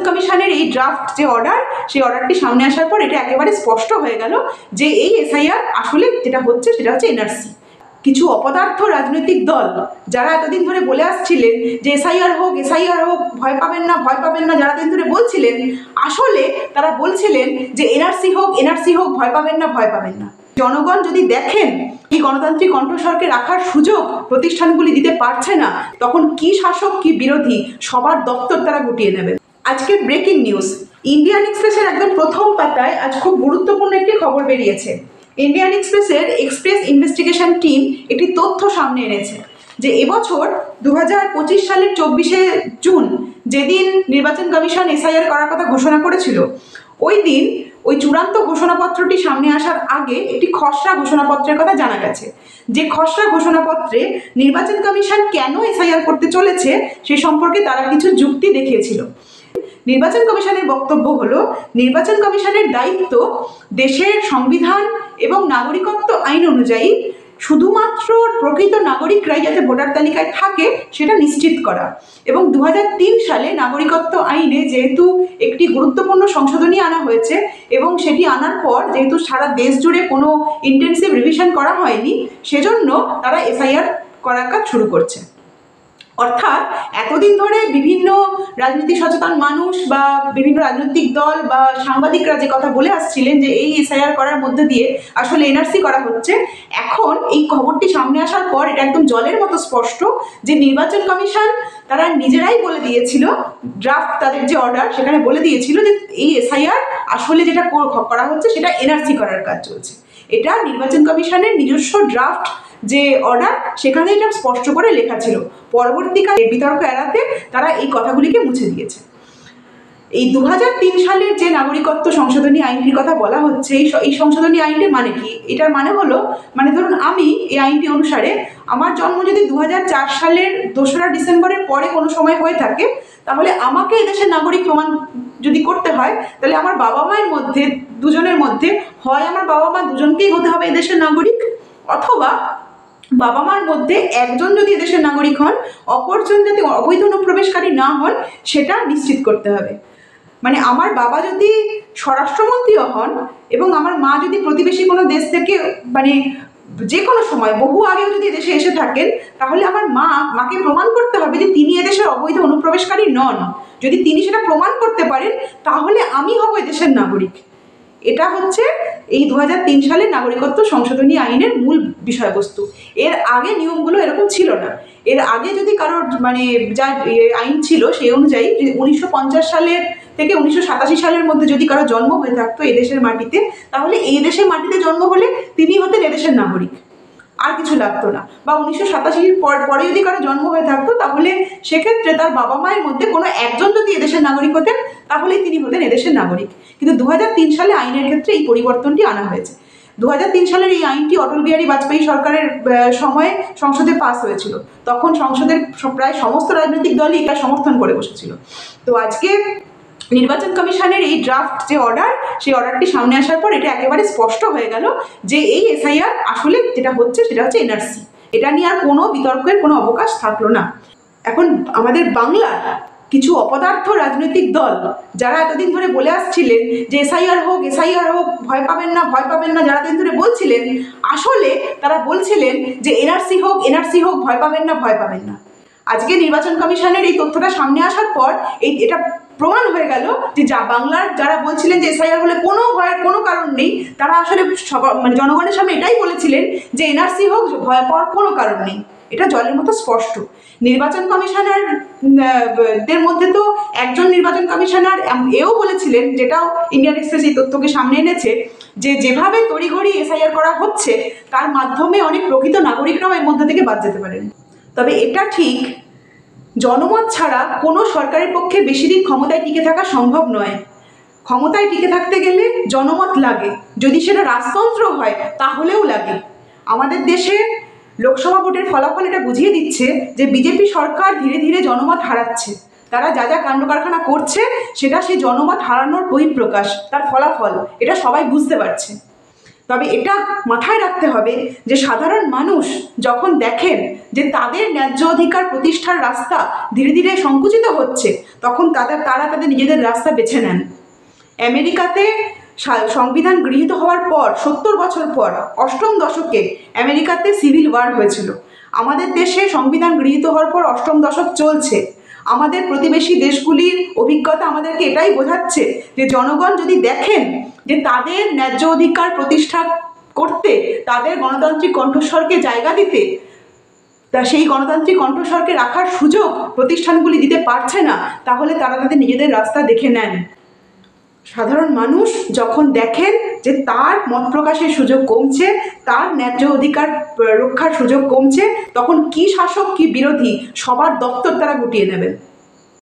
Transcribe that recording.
কমিশনের এই ড্রাফট যে অর্ডার, সেই অর্ডারটি সামনে আসার পর এটা একেবারে স্পষ্ট হয়ে গেল যে এই এসআইআর আসলে যেটা হচ্ছে সেটা হচ্ছে এনআরসি। কিছু অপদার্থ রাজনৈতিক দল যারা এতদিন ধরে বলে আসছিলেন যে এসআইআর হোক ভয় পাবেন না, যারা এতদিন ধরে বলছিলেন, আসলে তারা বলছিলেন যে এনআরসি হোক ভয় পাবেন না। জনগণ যদি দেখেন এই গণতান্ত্রিক কণ্ঠস্বরকে রাখার সুযোগ প্রতিষ্ঠানগুলি দিতে পারছে না, তখন কি শাসক কি বিরোধী সবার দপ্তর তারা গুটিয়ে নেবেন। আজকের ব্রেকিং নিউজ, ইন্ডিয়ান এক্সপ্রেসের একদম প্রথম পাতায় আজ খুব গুরুত্বপূর্ণ একটি খবর বেরিয়েছে। ইন্ডিয়ান এক্সপ্রেসের এক্সপ্রেস ইনভেস্টিগেশন টিম একটি তথ্য সামনে এনেছে যে এবছর 2025 সালের 24শে জুন, যেদিন নির্বাচন কমিশন এসআইআর করার কথা ঘোষণা করেছিল, ওই দিন ওই চূড়ান্ত ঘোষণাপত্রটি সামনে আসার আগে একটি খসড়া ঘোষণাপত্রের কথা জানা গেছে। যে খসড়া ঘোষণাপত্রে নির্বাচন কমিশন কেন এসআইআর করতে চলেছে সে সম্পর্কে তারা কিছু যুক্তি দেখিয়েছিল। নির্বাচন কমিশনের বক্তব্য হলো, নির্বাচন কমিশনের দায়িত্ব দেশের সংবিধান এবং নাগরিকত্ব আইন অনুযায়ী শুধুমাত্র প্রকৃত নাগরিকরাই যাতে ভোটার তালিকায় থাকে সেটা নিশ্চিত করা। এবং 2003 সালে নাগরিকত্ব আইনে যেহেতু একটি গুরুত্বপূর্ণ সংশোধনী আনা হয়েছে এবং সেটি আনার পর যেহেতু সারা দেশ জুড়ে কোনো ইন্টেন্সিভ রিভিশন করা হয়নি, সেজন্য তারা এসআইআর করার কাজ শুরু করছে। অর্থাৎ এতদিন ধরে বিভিন্ন রাজনীতি সচেতন মানুষ বা বিভিন্ন রাজনৈতিক দল বা সাংবাদিকরা যে কথা বলে আসছিলেন যে এই এসআইআর করার মধ্যে দিয়ে আসলে এনআরসি করা হচ্ছে, এখন এই খবরটি সামনে আসার পর এটা একদম জলের মতো স্পষ্ট যে নির্বাচন কমিশন তারা নিজেরাই বলে দিয়েছিল, ড্রাফট তাদের যে অর্ডার সেখানে বলে দিয়েছিল যে এই এসআইআর আসলে যেটা করা হচ্ছে সেটা এনআরসি করার কাজ চলছে। এটা নির্বাচন কমিশনের নিজস্ব ড্রাফট যে অর্ডার সেখানে এটা স্পষ্ট করে লেখা ছিল। পরবর্তীকালে বিতর্ক এড়াতে তারা এই কথাগুলিকে মুছে দিয়েছে। এই 2003 সালের যে নাগরিকত্ব সংশোধনী আইনটির কথা বলা হচ্ছে, এই সংশোধনী আইনটির মানে কি? এটার মানে হলো, মানে ধরুন আমি এই আইনটি অনুসারে আমার জন্ম যদি 2004 সালের 2রা ডিসেম্বরের পরে কোনো সময় হয়ে থাকে, তাহলে আমাকে এদেশের নাগরিক প্রমাণ যদি করতে হয়, তাহলে আমার বাবা মায়ের মধ্যে দুজনের মধ্যে হয় আমার বাবা মা দুজনকেই হতে হবে এদেশের নাগরিক, অথবা বাবা মার মধ্যে একজন যদি এদেশের নাগরিক হন, অপরজন যাতে অবৈধ অনুপ্রবেশকারী না হন সেটা নিশ্চিত করতে হবে। মানে আমার বাবা যদি স্বরাষ্ট্রমন্ত্রীও হন এবং আমার মা যদি প্রতিবেশী কোনো দেশ থেকে মানে যে কোনো সময় বহু আগেও যদি দেশে এসে থাকেন, তাহলে আমার মাকে প্রমাণ করতে হবে যে তিনি এদেশের অবৈধ অনুপ্রবেশকারী নন। যদি তিনি সেটা প্রমাণ করতে পারেন তাহলে আমি হব এদেশের নাগরিক। এটা হচ্ছে এই 2003 সালের নাগরিকত্ব সংশোধনী আইনের মূল বিষয়বস্তু। এর আগে নিয়মগুলো এরকম ছিল না। এর আগে যদি কারোর মানে যা আইন ছিল সেই অনুযায়ী 1950 সালের থেকে 1987 সালের মধ্যে যদি কারো জন্ম হয়ে থাকতো এদেশের মাটিতে, তাহলে এই দেশের মাটিতে জন্ম হলে তিনি হতেন এদেশের নাগরিক, আর কিছু লাগতো না। বা 1987 পরে যদি কারো জন্ম হয়ে থাকতো তাহলে সেক্ষেত্রে তার বাবা মায়ের মধ্যে কোনো একজন যদি এদেশের নাগরিক হতেন তাহলেই তিনি হতেন এদেশের নাগরিক। কিন্তু 2003 সালে আইনের ক্ষেত্রে এই পরিবর্তনটি আনা হয়েছে। 2003 সালের এই আইনটি অটল বিহারী বাজপেয়ী সরকারের সময়ে সংসদে পাস হয়েছিল। তখন সংসদের প্রায় সমস্ত রাজনৈতিক দলই এটা সমর্থন করে বসেছিল। তো আজকে নির্বাচন কমিশনের এই ড্রাফট যে অর্ডার, সেই অর্ডারটি সামনে আসার পর এটা একেবারে স্পষ্ট হয়ে গেল যে এই এসআইআর আসলে যেটা হচ্ছে সেটা হচ্ছে এনআরসি। এটা নিয়ে আর কোনো বিতর্কের কোনো অবকাশ থাকলো না। এখন আমাদের বাংলার কিছু অপদার্থ রাজনৈতিক দল যারা এতদিন ধরে বলে আসছিলেন যে এসআইআর হোক ভয় পাবেন না, যারা এতদিন ধরে বলছিলেন, আসলে তারা বলছিলেন যে এনআরসি হোক ভয় পাবেন না। আজকে নির্বাচন কমিশনের এই তথ্যটা সামনে আসার পর এটা প্রমাণ হয়ে গেল যে বাংলার যারা বলছিলেন যে এসআইআর হলে কোনো ভয়ের কোনো কারণ নেই, তারা আসলে মানে জনগণের সামনে এটাই বলেছিলেন যে এনআরসি হোক, ভয় পাওয়ার কোনো কারণ নেই। এটা জলের মতো স্পষ্ট। নির্বাচন কমিশনারদের মধ্যে তো একজন নির্বাচন কমিশনার এও বলেছিলেন, যেটাও ইন্ডিয়ান এক্সপ্রেস এই তথ্যকে সামনে এনেছে, যে যেভাবে তড়িঘড়ি এসআইআর করা হচ্ছে তার মাধ্যমে অনেক প্রকৃত নাগরিকরাও এর মধ্যে থেকে বাদ যেতে পারেন। তবে এটা ঠিক, জনমত ছাড়া কোনো সরকারের পক্ষে বেশি দিন ক্ষমতায় টিকে থাকা সম্ভব নয়। ক্ষমতায় টিকে থাকতে গেলে জনমত লাগে, যদি সেটা রাজতন্ত্র হয় তাহলেও লাগে। আমাদের দেশে লোকসভা ভোটের ফলাফল এটা বুঝিয়ে দিচ্ছে যে বিজেপি সরকার ধীরে ধীরে জনমত হারাচ্ছে। তারা যা যা কাণ্ড কারখানা করছে সেটা সেই জনমত হারানোর বহিঃপ্রকাশ, তার ফলাফল, এটা সবাই বুঝতে পারছে। তবে এটা মাথায় রাখতে হবে যে সাধারণ মানুষ যখন দেখেন যে তাদের ন্যায্য অধিকার প্রতিষ্ঠার রাস্তা ধীরে ধীরে সংকুচিত হচ্ছে, তখন তারা তাদের নিজেদের রাস্তা বেছে নেন। আমেরিকাতে সংবিধান গৃহীত হওয়ার পর 70 বছর পর অষ্টম দশকে আমেরিকাতে সিভিল ওয়ার হয়েছিল। আমাদের দেশে সংবিধান গৃহীত হওয়ার পর অষ্টম দশক চলছে। আমাদের প্রতিবেশী দেশগুলির অভিজ্ঞতা আমাদেরকে এটাই বোঝাচ্ছে যে জনগণ যদি দেখেন যে তাদের ন্যায্য অধিকার প্রতিষ্ঠা করতে, তাদের গণতান্ত্রিক কণ্ঠস্বরকে জায়গা দিতে, তা সেই গণতান্ত্রিক কণ্ঠস্বরকে রাখার সুযোগ প্রতিষ্ঠানগুলি দিতে পারছে না, তাহলে তারা তাদের নিজেদের রাস্তা দেখে নেন। সাধারণ মানুষ যখন দেখেন যে তার মত প্রকাশের সুযোগ কমছে, তার ন্যায্য অধিকার রক্ষার সুযোগ কমছে, তখন কি শাসক কি বিরোধী সবার দপ্তর তারা গুটিয়ে নেবেন।